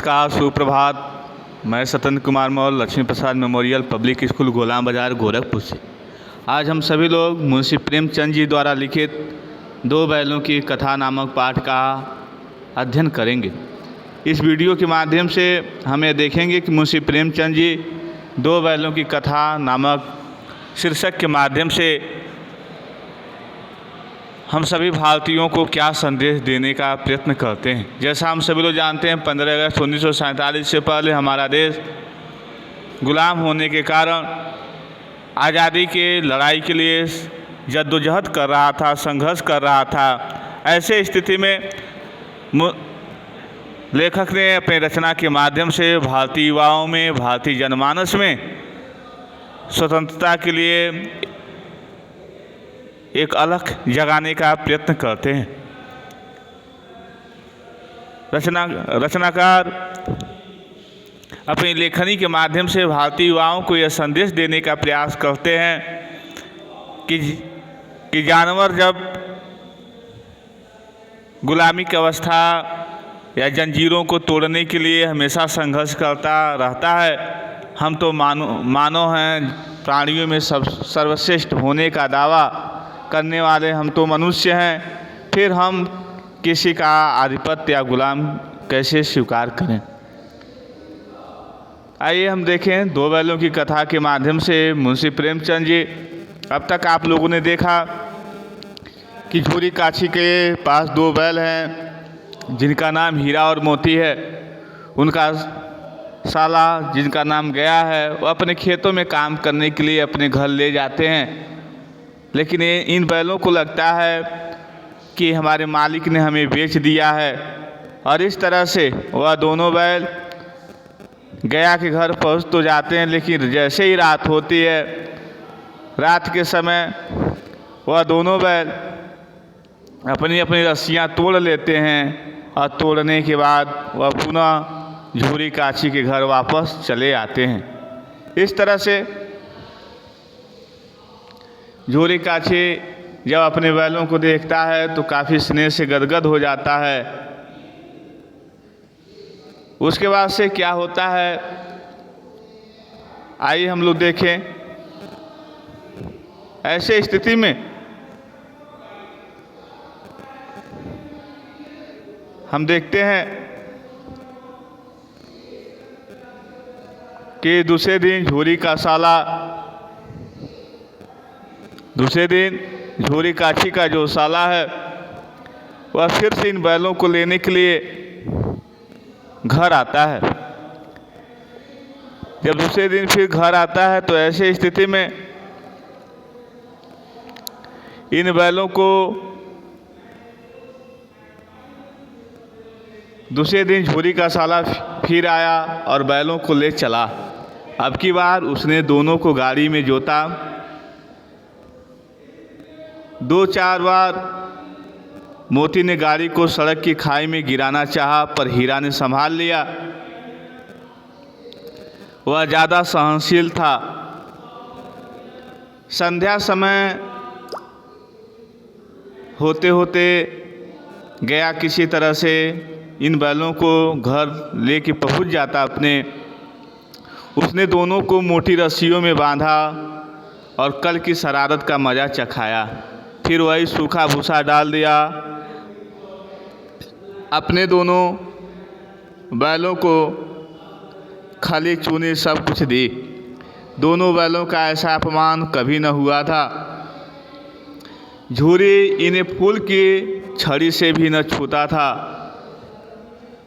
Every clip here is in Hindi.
नमस्कार, सुप्रभात। मैं सत्येंद्र कुमार मौर्य लक्ष्मी प्रसाद मेमोरियल पब्लिक स्कूल गोलाम बाज़ार गोरखपुर से। आज हम सभी लोग मुंशी प्रेमचंद जी द्वारा लिखित दो बैलों की कथा नामक पाठ का अध्ययन करेंगे। इस वीडियो के माध्यम से हम ये देखेंगे कि मुंशी प्रेमचंद जी दो बैलों की कथा नामक शीर्षक के माध्यम से हम सभी भारतीयों को क्या संदेश देने का प्रयत्न करते हैं। जैसा हम सभी लोग जानते हैं, 15 अगस्त 1947 से पहले हमारा देश गुलाम होने के कारण आज़ादी के लड़ाई के लिए जद्दोजहद कर रहा था, संघर्ष कर रहा था। ऐसे स्थिति में लेखक ने अपने रचना के माध्यम से भारतीय युवाओं में, भारतीय जनमानस में स्वतंत्रता के लिए एक अलख जगाने का प्रयत्न करते हैं। रचनाकार अपनी लेखनी के माध्यम से भारतीय युवाओं को यह संदेश देने का प्रयास करते हैं कि जानवर जब गुलामी की अवस्था या जंजीरों को तोड़ने के लिए हमेशा संघर्ष करता रहता है, हम तो मानव हैं, प्राणियों में सर्वश्रेष्ठ होने का दावा करने वाले हम तो मनुष्य हैं, फिर हम किसी का आधिपत्य या गुलाम कैसे स्वीकार करें। आइए हम देखें दो बैलों की कथा के माध्यम से मुंशी प्रेमचंद जी। अब तक आप लोगों ने देखा कि झूरी काछी के पास दो बैल हैं जिनका नाम हीरा और मोती है। उनका साला जिनका नाम गया है वो अपने खेतों में काम करने के लिए अपने घर ले जाते हैं, लेकिन इन बैलों को लगता है कि हमारे मालिक ने हमें बेच दिया है। और इस तरह से वह दोनों बैल गया के घर पहुंच तो जाते हैं, लेकिन जैसे ही रात होती है, रात के समय वह दोनों बैल अपनी अपनी रस्सियां तोड़ लेते हैं और तोड़ने के बाद वह पुनः झूरी काछी के घर वापस चले आते हैं। इस तरह से झूरी काछी जब अपने बैलों को देखता है तो काफ़ी स्नेह से गदगद हो जाता है। उसके बाद से क्या होता है, आइए हम लोग देखें। ऐसे स्थिति में हम देखते हैं कि दूसरे दिन झूरी काछी का जो साला है वह फिर से इन बैलों को लेने के लिए घर आता है। जब दूसरे दिन फिर घर आता है तो ऐसे स्थिति में इन बैलों को दूसरे दिन झूरी का साला फिर आया और बैलों को ले चला। अब की बार उसने दोनों को गाड़ी में जोता। 2-4 बार मोती ने गाड़ी को सड़क की खाई में गिराना चाहा, पर हीरा ने संभाल लिया। वह ज़्यादा सहनशील था। संध्या समय होते होते गया किसी तरह से इन बैलों को घर लेके पहुंच जाता अपने। उसने दोनों को मोटी रस्सियों में बांधा और कल की शरारत का मज़ा चखाया। फिर वही सूखा भूसा डाल दिया। अपने दोनों बैलों को खली चूनी सब कुछ दी। दोनों बैलों का ऐसा अपमान कभी न हुआ था। झूरी इन्हें फूल की छड़ी से भी न छूता था।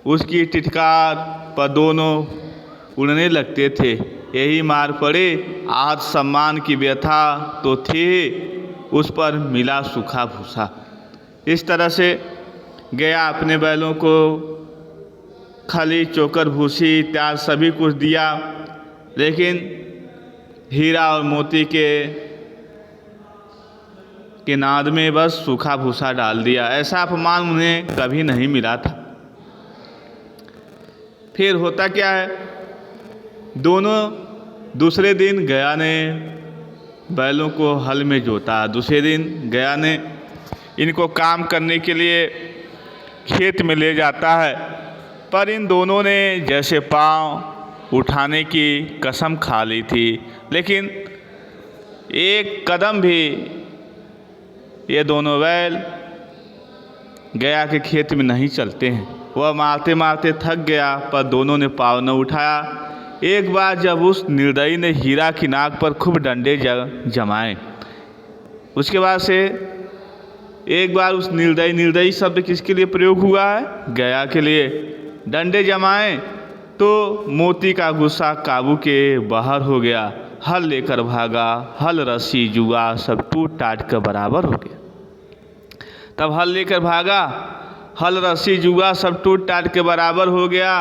उसकी टिटकार पर दोनों उड़ने लगते थे। यही मार पड़े, आहत सम्मान की व्यथा तो थी, उस पर मिला सूखा भूसा। इस तरह से गया अपने बैलों को खली, चोकर, भूसी इत्यादि सभी कुछ दिया, लेकिन हीरा और मोती के नाद में बस सूखा भूसा डाल दिया। ऐसा अपमान उन्हें कभी नहीं मिला था। फिर होता क्या है, दोनों दूसरे दिन गया ने बैलों को हल में जोता। दूसरे दिन गया ने इनको काम करने के लिए खेत में ले जाता है। पर इन दोनों ने जैसे पाँव उठाने की कसम खा ली थी, लेकिन एक कदम भी ये दोनों बैल गया के खेत में नहीं चलते हैं। वह मारते मारते थक गया, पर दोनों ने पाँव न उठाया। एक बार जब उस निर्दयी ने हीरा की नाक पर खूब डंडे जमाए, उसके बाद से एक बार उस निर्दयी शब्द किसके लिए प्रयोग हुआ है? गया के लिए। डंडे जमाए तो मोती का गुस्सा काबू के बाहर हो गया। हल लेकर भागा, हल रस्सी जुआ सब टूट टाट कर बराबर हो गया। तब हल लेकर भागा, हल रस्सी जुआ सब टूट टाट के बराबर हो गया।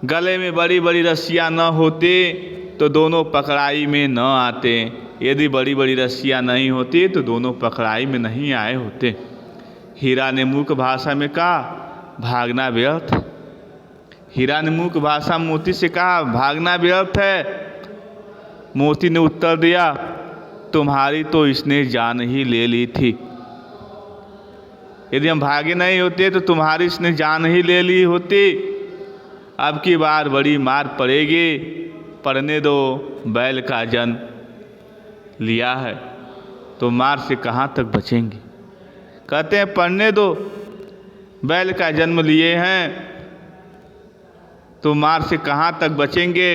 गले में बड़ी बड़ी रस्सियाँ न होती तो दोनों पकड़ाई में न आते। यदि बड़ी बड़ी रस्सियाँ नहीं होती तो दोनों पकड़ाई में नहीं आए होते। हीरा ने मूक भाषा में कहा, भागना व्यर्थ। हीरा ने मूक भाषा मोती से कहा, भागना व्यर्थ है। मोती ने उत्तर दिया, तुम्हारी तो इसने जान ही ले ली थी। यदि हम भागे नहीं होते तो तुम्हारी इसने जान ही ले ली होती। अब की बार बड़ी मार पड़ेगी, पड़ने दो, बैल का जन्म लिया है तो मार से कहाँ तक बचेंगे। कहते हैं पढ़ने दो, बैल का जन्म लिए हैं तो मार से कहाँ तक बचेंगे।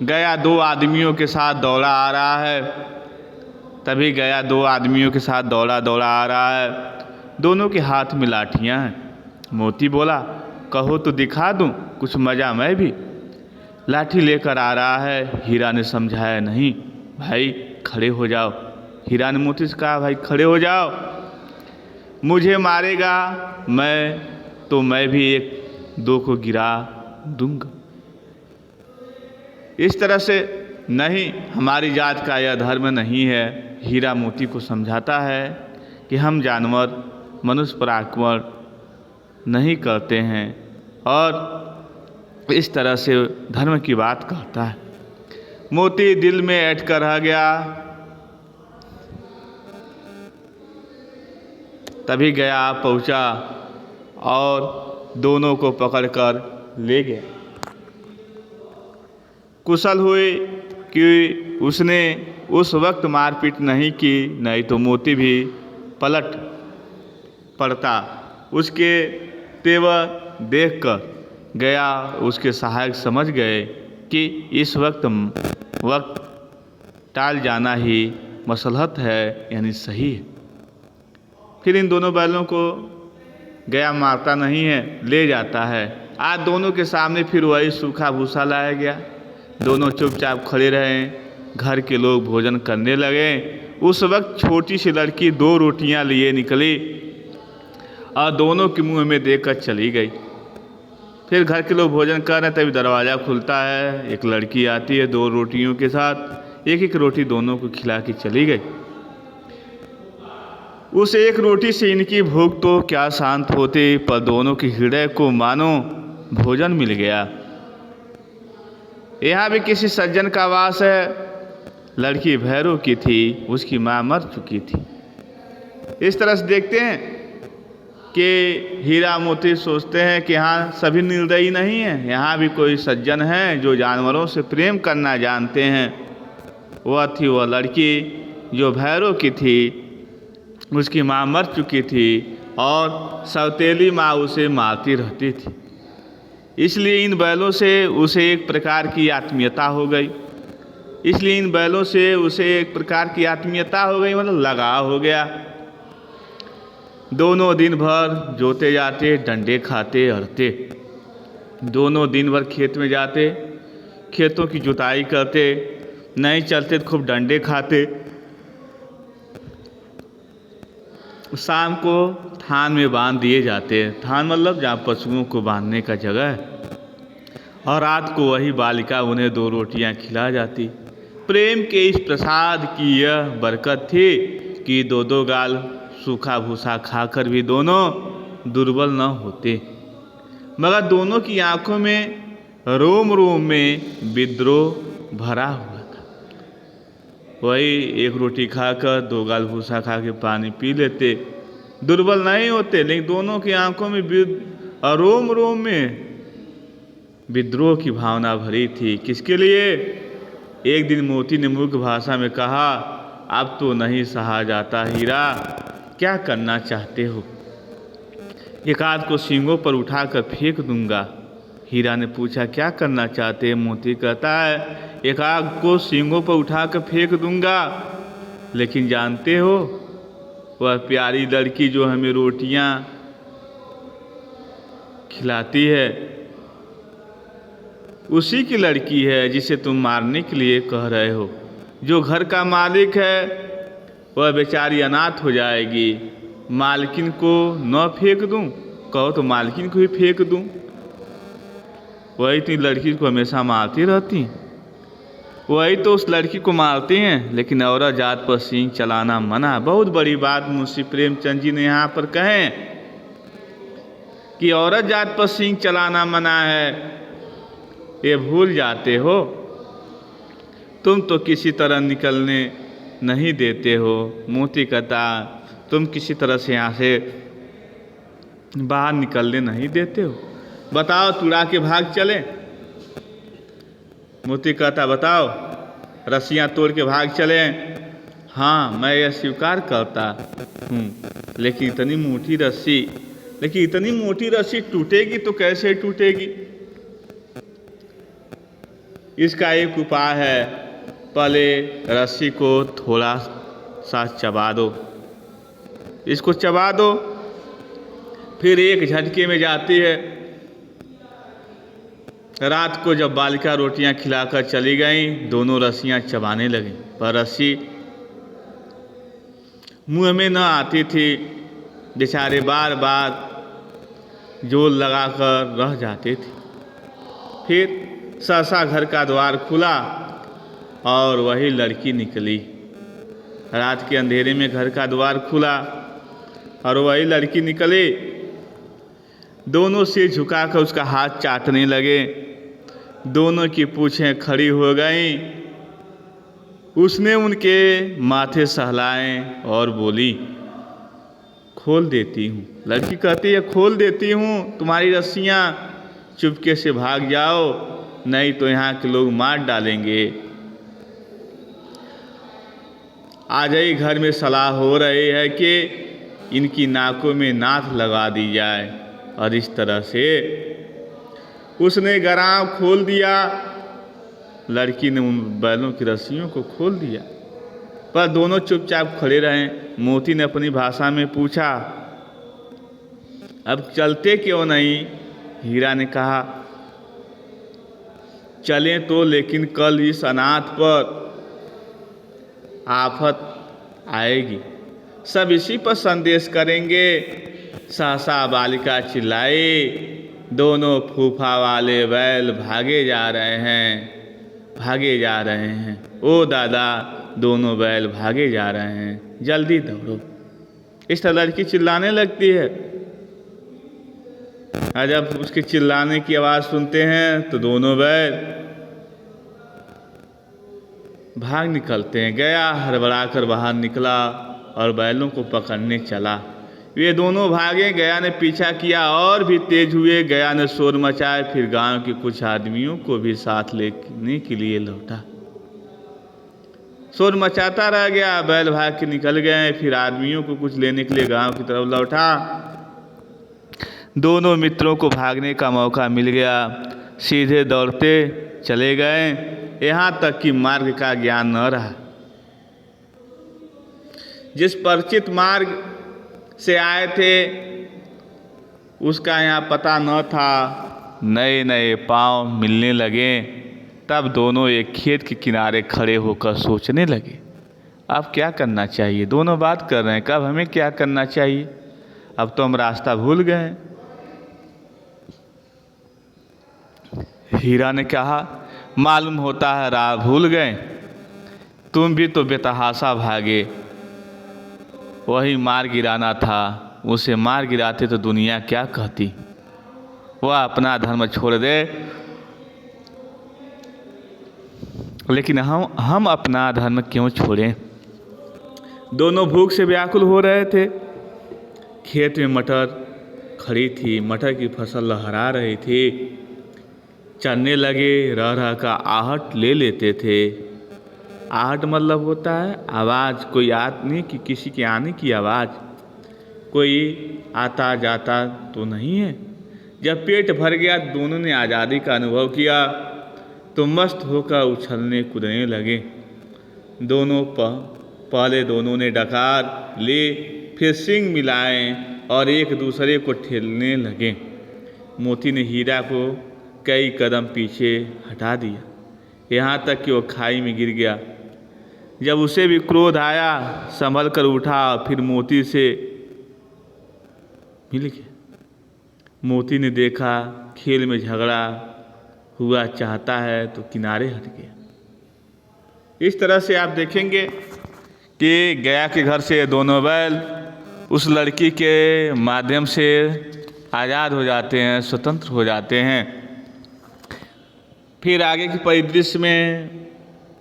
गया दो आदमियों के साथ दौड़ा आ रहा है। तभी गया दो आदमियों के साथ दौड़ा आ रहा है। दोनों के हाथ में लाठियाँ हैं। मोती बोला, कहो तो दिखा दूं कुछ मज़ा मैं भी। लाठी लेकर आ रहा है। हीरा ने समझाया, नहीं भाई खड़े हो जाओ। हीरा ने मोती से कहा, भाई खड़े हो जाओ, मुझे मारेगा मैं भी एक दो को गिरा दूंगा। इस तरह से नहीं, हमारी जात का यह धर्म नहीं है। हीरा मोती को समझाता है कि हम जानवर मनुष्य पर आक्रमण नहीं करते हैं, और इस तरह से धर्म की बात कहता है। मोती दिल में ऐंठ कर रह गया। तभी गया पहुंचा और दोनों को पकड़कर ले गया। कुशल हुए कि उसने उस वक्त मारपीट नहीं की, नहीं तो मोती भी पलट पड़ता। उसके तेवर देखकर गया उसके सहायक समझ गए कि इस वक्त टाल जाना ही मसलहत है, यानी सही है। फिर इन दोनों बैलों को गया मारता नहीं है, ले जाता है। आज दोनों के सामने फिर वही सूखा भूसा लाया गया। दोनों चुपचाप खड़े रहे। घर के लोग भोजन करने लगे। उस वक्त छोटी सी लड़की 2 रोटियां लिए निकली और दोनों के मुंह में देकर चली गई। फिर घर के लोग भोजन कर रहे हैं, तभी दरवाज़ा खुलता है। एक लड़की आती है 2 रोटियों के साथ। एक रोटी दोनों को खिला के चली गई। उस एक रोटी से इनकी भूख तो क्या शांत होती, पर दोनों के हृदय को मानो भोजन मिल गया। यहाँ भी किसी सज्जन का वास है। लड़की भैरव की थी, उसकी माँ मर चुकी थी। इस तरह से देखते हैं कि हीरा मोती सोचते हैं कि हाँ सभी निर्दयी नहीं हैं, यहाँ भी कोई सज्जन हैं जो जानवरों से प्रेम करना जानते हैं। वह थी वह लड़की जो भैरव की थी, उसकी माँ मर चुकी थी और सौतेली माँ उसे मारती रहती थी। इसलिए इन बैलों से उसे एक प्रकार की आत्मीयता हो गई। मतलब लगाव हो गया। दोनों दिन भर जोते जाते, डंडे खाते, अड़ते। दोनों दिन भर खेत में जाते, खेतों की जुताई करते, नहीं चलते तो खूब डंडे खाते। शाम को थान में बांध दिए जाते। थान मतलब जहाँ पशुओं को बांधने का जगह है। और रात को वही बालिका उन्हें 2 रोटियां खिला जाती। प्रेम के इस प्रसाद की यह बरकत थी कि 2 गाल सूखा भूसा खाकर भी दोनों दुर्बल न होते। मगर दोनों की आंखों में रोम रोम में विद्रोह भरा हुआ था। वही 1 रोटी खाकर 2 गाल भूसा खा के पानी पी लेते, दुर्बल नहीं होते, लेकिन दोनों की आंखों में और रोम रोम में विद्रोह की भावना भरी थी। किसके लिए? एक दिन मोती ने मूर्ख भाषा में कहा, अब तो नहीं सहा जाता हीरा, क्या करना चाहते हो? एक आध को सींगों पर उठाकर फेंक दूंगा। हीरा ने पूछा, क्या करना चाहते हैं? मोती कहता है, एक आध को सींगों पर उठाकर फेंक दूंगा, लेकिन जानते हो वह प्यारी लड़की जो हमें रोटियां खिलाती है उसी की लड़की है जिसे तुम मारने के लिए कह रहे हो। जो घर का मालिक है वह बेचारी अनाथ हो जाएगी। मालकिन को न फेंक दूं? कहो तो मालकिन को ही फेंक दूं। वही तो लड़की को हमेशा मारती रहती, वही तो उस लड़की को मारते हैं, लेकिन औरत जात पर सींग चलाना मना। बहुत बड़ी बात मुंशी प्रेमचंद जी ने यहाँ पर कहे कि औरत जात पर सींग चलाना मना है। ये भूल जाते हो, तुम तो किसी तरह निकलने नहीं देते हो। मोती कहता, तुम किसी तरह से यहाँ से बाहर निकलने नहीं देते हो। बताओ, तुड़ा के भाग चले? मोती कहता, बताओ, रस्सियाँ तोड़ के भाग चले? हाँ, मैं यह स्वीकार करता हूँ, लेकिन इतनी मोटी रस्सी टूटेगी तो कैसे टूटेगी? इसका एक उपाय है, पहले रस्सी को थोड़ा सा चबा दो, इसको चबा दो, फिर एक झटके में जाती है। रात को जब बालिका रोटियां खिलाकर चली गई, दोनों रस्सियां चबाने लगी, पर रस्सी मुंह में न आती थी। बेचारे बार बार जोर लगाकर रह जाते थे। फिर सहसा घर का द्वार खुला और वही लड़की निकली। रात के अंधेरे में घर का द्वार खुला और वही लड़की निकली। दोनों सिर झुकाकर उसका हाथ चाटने लगे। दोनों की पूंछें खड़ी हो गईं। उसने उनके माथे सहलाए और बोली, खोल देती हूँ। लड़की कहती है, खोल देती हूँ तुम्हारी रस्सियाँ, चुपके से भाग जाओ, नहीं तो यहाँ के लोग मार डालेंगे। आज ही घर में सलाह हो रही है कि इनकी नाकों में नाथ लगा दी जाए। और इस तरह से उसने गराम खोल दिया। लड़की ने उन बैलों की रस्सियों को खोल दिया, पर दोनों चुपचाप खड़े रहे। मोती ने अपनी भाषा में पूछा, अब चलते क्यों नहीं? हीरा ने कहा, चलें तो, लेकिन कल इस अनाथ पर आफत आएगी, सब इसी पर संदेश करेंगे। सहसा बालिका चिल्लाई, दोनों फूफा वाले बैल भागे जा रहे हैं। ओ दादा, दोनों बैल भागे जा रहे हैं, जल्दी दौड़ो। इस तरह लड़की चिल्लाने लगती है। और जब उसके चिल्लाने की आवाज़ सुनते हैं तो दोनों बैल भाग निकलते हैं। गया हड़बड़ाकर बाहर निकला और बैलों को पकड़ने चला। वे दोनों भागे, गया ने पीछा किया और भी तेज हुए। गया ने शोर मचाया, फिर गांव के कुछ आदमियों को भी साथ लेने के लिए लौटा। शोर मचाता रह गया, बैल भाग के निकल गए। फिर आदमियों को कुछ लेने के लिए गांव की तरफ लौटा। दोनों मित्रों को भागने का मौका मिल गया, सीधे दौड़ते चले गए, यहाँ तक कि मार्ग का ज्ञान न रहा। जिस परिचित मार्ग से आए थे उसका यहाँ पता न था। नए नए पांव मिलने लगे। तब दोनों एक खेत के किनारे खड़े होकर सोचने लगे, अब क्या करना चाहिए। दोनों बात कर रहे हैं, कब हमें क्या करना चाहिए, अब तो हम रास्ता भूल गए। हीरा ने कहा, मालूम होता है राह भूल गए, तुम भी तो बेतहाशा भागे। वही मार गिराना था, उसे मार गिराते तो दुनिया क्या कहती। वह अपना धर्म छोड़ दे, लेकिन हम अपना धर्म क्यों छोड़ें। दोनों भूख से व्याकुल हो रहे थे। खेत में मटर खड़ी थी, मटर की फसल लहरा रही थी। चलने लगे, रह रह का आहट ले लेते थे। आहट मतलब होता है आवाज़, कोई नहीं कि किसी के आने की आवाज़, कोई आता जाता तो नहीं है। जब पेट भर गया दोनों ने आज़ादी का अनुभव किया तो मस्त होकर उछलने कूदने लगे। पहले दोनों ने डकार ले, फिर सींग मिलाए और एक दूसरे को ठेलने लगे। मोती ने हीरा को कई कदम पीछे हटा दिया, यहाँ तक कि वो खाई में गिर गया। जब उसे भी क्रोध आया, संभल कर उठा, फिर मोती से मिल गया। मोती ने देखा खेल में झगड़ा हुआ चाहता है तो किनारे हट गया। इस तरह से आप देखेंगे कि गया के घर से दोनों बैल उस लड़की के माध्यम से आज़ाद हो जाते हैं, स्वतंत्र हो जाते हैं। फिर आगे के परिदृश्य में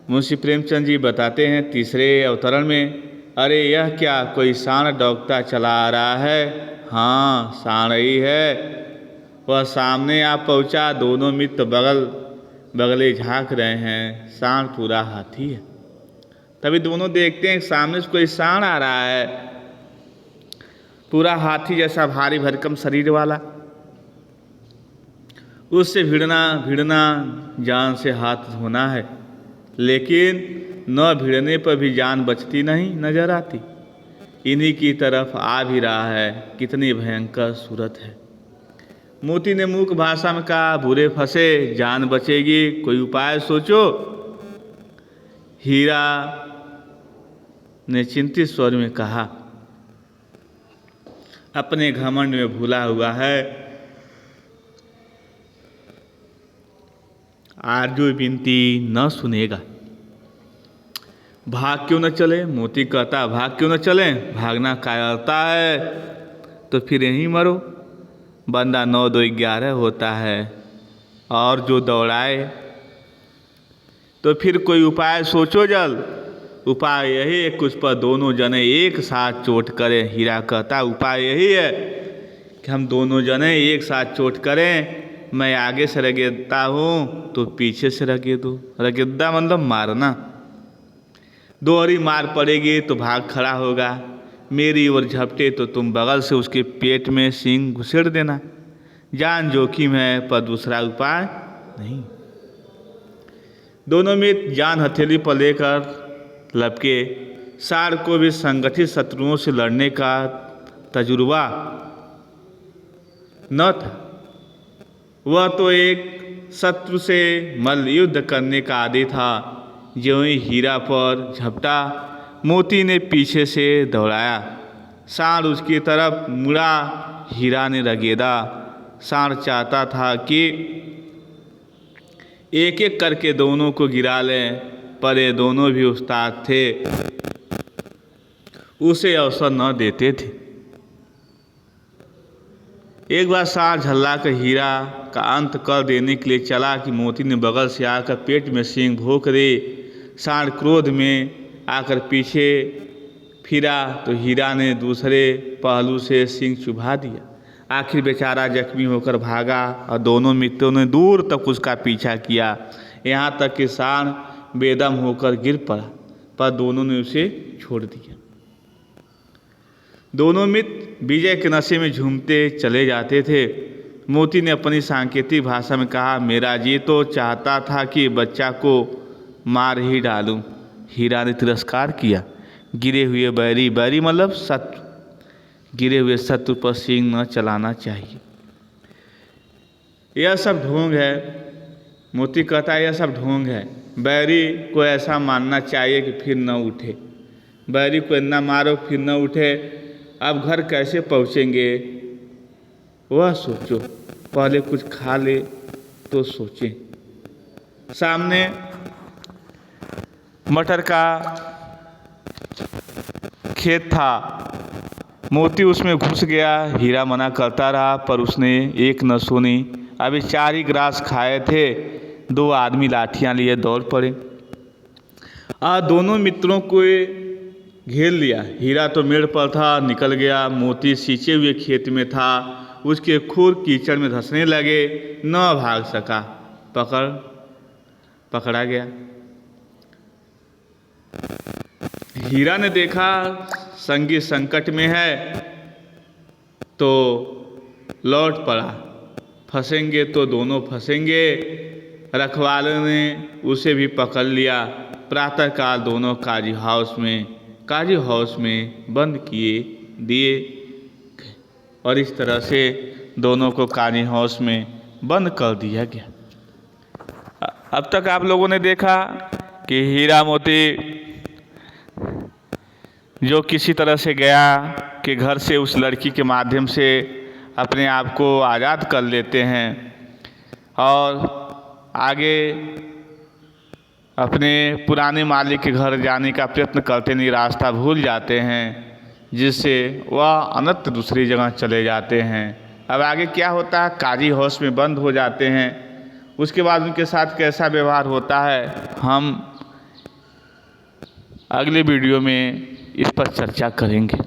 मुंशी प्रेमचंद जी बताते हैं तीसरे अवतरण में, अरे यह क्या कोई सांड दौड़ता चला आ रहा है। हाँ, सांड ही है। वह सामने आ पहुंचा, दोनों मित्र बगले झांक रहे हैं। सांड पूरा हाथी है। तभी दोनों देखते हैं सामने से कोई सांड आ रहा है, पूरा हाथी जैसा भारी भरकम शरीर वाला। उससे भिड़ना जान से हाथ धोना है, लेकिन न भिड़ने पर भी जान बचती नहीं नजर आती। इन्हीं की तरफ आ भी रहा है, कितनी भयंकर सूरत है। मोती ने मूक भाषा में कहा, बुरे फंसे, जान बचेगी, कोई उपाय सोचो। हीरा ने चिंतित स्वर में कहा, अपने घमंड में भूला हुआ है। आरजू विनती न सुनेगा। भाग क्यों न चले? मोती कहता, भाग क्यों न चले? भागना कायरता है तो फिर यहीं मरो। बंदा 9 2 11 होता है, और जो दौड़ाए तो फिर कोई उपाय सोचो जल्द। उपाय यही है, कुछ पर दोनों जने एक साथ चोट करें। हीरा कहता, उपाय यही है कि हम दोनों जने एक साथ चोट करें। मैं आगे से रगेदता हूँ तो पीछे से रगेदो। रगेदा मतलब मारना। दोहरी मार पड़ेगी तो भाग खड़ा होगा। मेरी ओर झपटे तो तुम बगल से उसके पेट में सींग घुसेड़ देना। जान जोखिम है पर दूसरा उपाय नहीं। दोनों मित्र जान हथेली पर लेकर लपके। सांड को भी संगठित शत्रुओं से लड़ने का तजुर्बा न था। वह तो एक शत्रु से मल्ल युद्ध करने का आदी था। ज्यों ही हीरा पर झपटा, मोती ने पीछे से दौड़ाया। सांड उसकी तरफ मुड़ा, हीरा ने रगेदा। सांड चाहता था कि एक एक करके दोनों को गिरा लें, पर ये दोनों भी उस्ताद थे, उसे अवसर न देते थे। एक बार सांड झल्ला कर हीरा का अंत कर देने के लिए चला कि मोती ने बगल से आकर पेट में सींग भोंक दी। सांड क्रोध में आकर पीछे फिरा तो हीरा ने दूसरे पहलू से सींग चुभा दिया। आखिर बेचारा जख्मी होकर भागा और दोनों मित्रों ने दूर तक उसका पीछा किया, यहाँ तक कि सांड बेदम होकर गिर पड़ा, पर दोनों ने उसे छोड़ दिया। दोनों मित्र विजय के नशे में झूमते चले जाते थे। मोती ने अपनी सांकेतिक भाषा में कहा, मेरा जी तो चाहता था कि बच्चा को मार ही डालूं। हीरा ने तिरस्कार किया। गिरे हुए बैरी मतलब शत्रु, गिरे हुए शत्रु पर सींग न चलाना चाहिए। यह सब ढोंग है। मोती कहता है, यह सब ढोंग है। बैरी को ऐसा मानना चाहिए कि फिर न उठे। बैरी को इतना मारो फिर न उठे। अब घर कैसे पहुँचेंगे वह सोचो, पहले कुछ खा ले तो सोचें। सामने मटर का खेत था। मोती उसमें घुस गया। हीरा मना करता रहा पर उसने एक न सुनी। अभी 4 ही ग्रास खाए थे, 2 आदमी लाठियां लिए दौड़ पड़े। दोनों मित्रों को घेर लिया। हीरा तो मेड़ पर था, निकल गया। मोती सींचे हुए खेत में था, उसके खुर कीचड़ में धंसने लगे, न भाग सका, पकड़ा गया। हीरा ने देखा संगी संकट में है तो लौट पड़ा, फंसेंगे तो दोनों फंसेंगे। रखवाले ने उसे भी पकड़ लिया। प्रातःकाल दोनों काजी हाउस में बंद किए दिए और इस तरह से दोनों को काजी हाउस में बंद कर दिया गया। अब तक आप लोगों ने देखा कि हीरा मोती जो किसी तरह से गया कि घर से उस लड़की के माध्यम से अपने आप को आज़ाद कर लेते हैं और आगे अपने पुराने मालिक के घर जाने का प्रयत्न करते नहीं, रास्ता भूल जाते हैं, जिससे वह अनंत दूसरी जगह चले जाते हैं। अब आगे क्या होता है, काजी हाउस में बंद हो जाते हैं। उसके बाद उनके साथ कैसा व्यवहार होता है हम अगले वीडियो में इस पर चर्चा करेंगे।